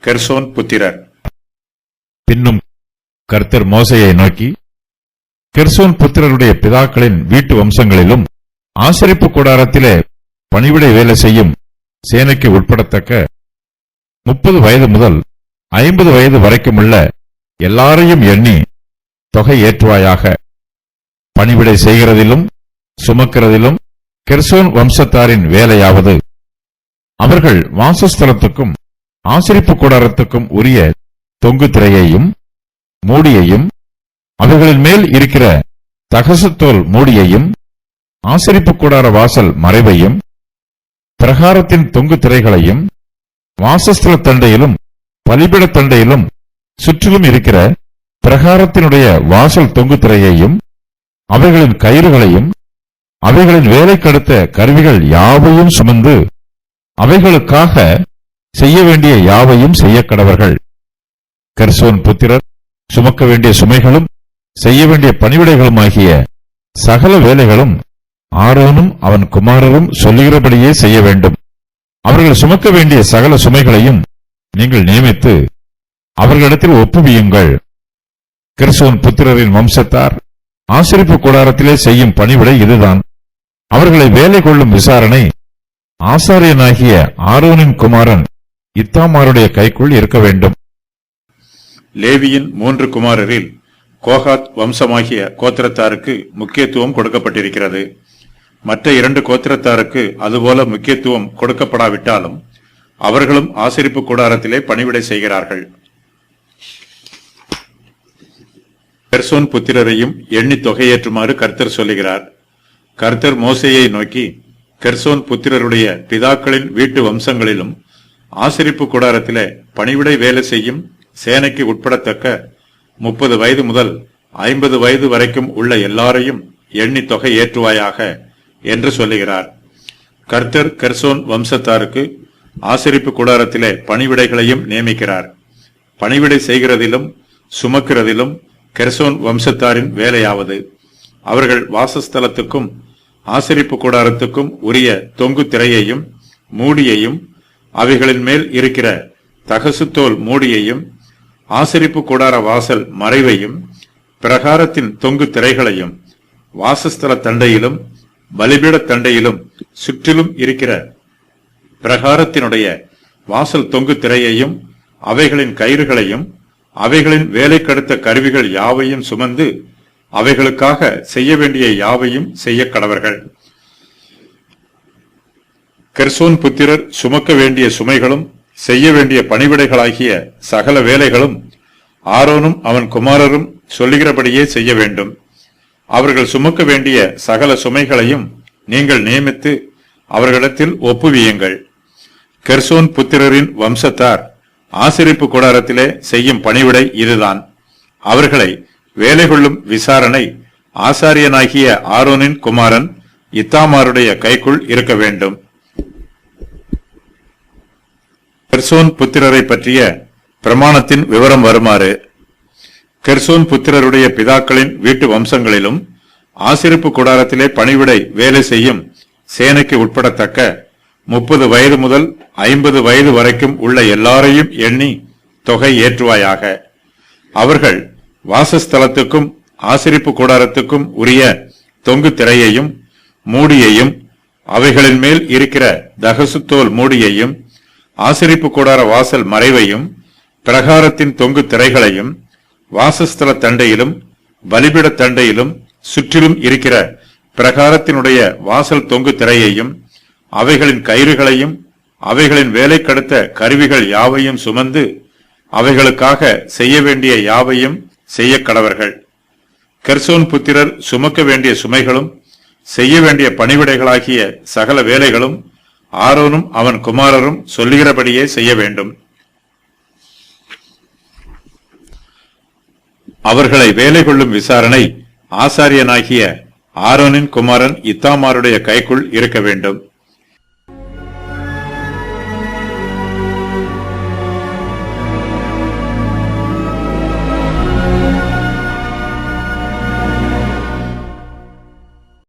Gershon புத்திரர். பின்னும் கர்த்தர் மோசேயை நோக்கி, கெர்சோன் புத்திரருடைய பிதாக்களின் வீட்டு வம்சங்களிலும் ஆசரிப்பு கூடாரத்திலே பணிவிடை வேலை செய்யும் சேனைக்கு உட்படத்தக்க 30 வயது முதல் 50 வயது வரைக்குமுள்ள எல்லாரையும் எண்ணி தொகை ஏற்றுவாயாக. பணிவிடை செய்கிறதிலும் சுமக்கிறதிலும் கெர்சோன் வம்சத்தாரின் வேலையாவது, அவர்கள் வாசஸ்தலத்துக்கும் ஆசரிப்பு கூடாரத்துக்கும் உரிய தொங்கு திரையையும் மூடியையும், அவைகளின் மேல் இருக்கிற தகசுத்தோல் மூடியையும், ஆசரிப்பு கூடார வாசல் மறைவையும், பிரகாரத்தின் தொங்கு திரைகளையும், வாசஸ்தல தண்டையிலும் பலிபிட தண்டையிலும் சுற்றிலும் இருக்கிற பிரகாரத்தினுடைய வாசல் தொங்கு திரையையும், அவைகளின் கயிறுகளையும், அவைகளின் வேலைக்கடுத்த கருவிகள் யாவையும் சுமந்து அவைகளுக்காக செய்ய வேண்டிய யாவையும் செய்ய கடவர்கள். கெர்சோன் புத்திரர் சுமக்க வேண்டிய சுமைகளும் செய்ய வேண்டிய பணிவிடைகளுமாகிய சகல வேலைகளும் ஆரோனும் அவன் குமாரரும் சொல்லுகிறபடியே செய்ய வேண்டும். அவர்கள் சுமக்க வேண்டிய சகல சுமைகளையும் நீங்கள் நியமித்து அவர்களிடத்தில் ஒப்புவியுங்கள். கெர்சோன் புத்திரரின் வம்சத்தார் ஆசரிப்பு கூடாரத்திலே செய்யும் பணிவிடை இதுதான். அவர்களை வேலை கொள்ளும் விசாரணை ஆசாரியனாகிய ஆரோனின் குமாரன் இத்தாமாருடைய கைக்குள் இருக்க வேண்டும். லேவியின் 3 குமாரரில் கோகாத் வம்சமாகிய கோத்திரத்தாருக்கு முக்கியத்துவம் கொடுக்கப்பட்டிருக்கிறது. மற்ற 2 கோத்திரத்தாருக்கு அதுபோல முக்கியத்துவம் கொடுக்கப்படாவிட்டாலும் அவர்களும் ஆசரிப்பு கூடாரத்திலே பணிவிடை செய்கிறார்கள். கெர்சோன் புத்திரரையும் எண்ணி தொகையேற்றுமாறு கர்த்தர் சொல்லுகிறார். கர்த்தர் மோசேயை நோக்கி, கெர்சோன் புத்திரருடைய பிதாக்களின் வீட்டு வம்சங்களிலும் ஆசரிப்பு கூடாரத்திலே பணிவிடை வேலை செய்யும் சேனைக்கு உட்படத்தக்க 30 வயது முதல் 50 வயது வரைக்கும் உள்ள எல்லாரையும் எண்ணி தொகை ஏற்றுவாயாக என்று சொல்லுகிறார். கர்த்தர் கெர்சோன் வம்சத்தாருக்கு ஆசரிப்பு கூடாரத்திலே பணிவிடைகளையும் நியமிக்கிறார். பணிவிடை செய்கிறதிலும் சுமக்கிறதிலும் கெர்சோன் வம்சத்தாரின் வேலையாவது, அவர்கள் வாசஸ்தலத்துக்கும் ஆசரிப்பு கூடாரத்துக்கும் உரிய தொங்கு திரையையும் மூடியையும், அவைகளின் மேல் இருக்கிற தகசுத்தோல் மூடியையும், ஆசரிப்பு கூடார வாசல் மறைவையும், பிரகாரத்தின் தொங்கு திரைகளையும், வாசஸ்தல தண்டையிலும் பலிபீட தண்டையிலும் சுற்றிலும் இருக்கிற பிரகாரத்தினுடைய வாசல் தொங்கு திரையையும், அவைகளின் கயிறுகளையும், அவைகளின் வேலைக்கடுத்த கருவிகள் யாவையும் சுமந்து அவைகளுக்காக செய்ய வேண்டிய யாவையும் செய்ய கடவர்கள். கெர்சோன் புத்திரர் சுமக்க வேண்டிய சுமைகளும் செய்ய வேண்டிய பணிவிடைகளாகிய சகல வேலைகளும் ஆரோனும் அவன் குமாரரும் சொல்லுகிறபடியே செய்ய வேண்டும். அவர்கள் சுமக்க வேண்டிய சகல சுமைகளையும் நீங்கள் நியமித்து அவர்களிடத்தில் ஒப்புவியுங்கள். கெர்சோன் புத்திரரின் வம்சத்தார் ஆசரிப்பு கூடாரத்திலே செய்யும் பணிவிடை இதுதான். அவர்களை வேலை கொள்ளும் விசாரணை ஆசாரியனாகிய ஆரோனின் குமாரன் இத்தாமாருடைய கைக்குள் இருக்க வேண்டும். கெர்சோன் புத்திரரை பற்றிய பிரமாணத்தின் விவரம் வருமாறு: கெர்சோன் புத்திரருடைய பிதாக்களின் வீட்டு வம்சங்களிலும் ஆசரிப்பு கூடாரத்திலே பணிவிடை வேலை செய்யும் சேனைக்கு உட்படத்தக்க 30 வயது முதல் 50 வயது வரைக்கும் உள்ள எல்லாரையும் எண்ணி தொகை ஏற்றுவாயாக. அவர்கள் வாசஸ்தலத்துக்கும் ஆசரிப்பு கூடாரத்துக்கும் உரிய தொங்கு திரையையும் மூடியையும், அவைகளின் மேல் இருக்கிற தகசுத்தோல் மூடியையும், ஆசரிப்பு கூடார வாசல் மறைவையும், பிரகாரத்தின் தொங்கு திரைகளையும், வாசஸ்தல தண்டையிலும் பலிபிட தண்டையிலும் சுற்றிலும் இருக்கிற பிரகாரத்தினுடைய வாசல் தொங்கு திரையையும், அவைகளின் கயிறுகளையும், அவைகளின் வேலைக்கடுத்த கருவிகள் யாவையும் சுமந்து அவைகளுக்காக செய்ய வேண்டிய யாவையும் செய்ய கடவர்கள். கெர்சோன் புத்திரர் சுமக்க வேண்டிய சுமைகளும் செய்ய வேண்டிய பணிவிடைகளாகிய சகல வேலைகளும் ஆரோனும் அவன் குமாரரும் சொல்லுகிறபடியே செய்ய வேண்டும். அவர்களை வேலை கொள்ளும் விசாரணை ஆசாரியனாகிய ஆரோனின் குமாரன் இத்தாமாருடைய கைக்குள் இருக்க வேண்டும்.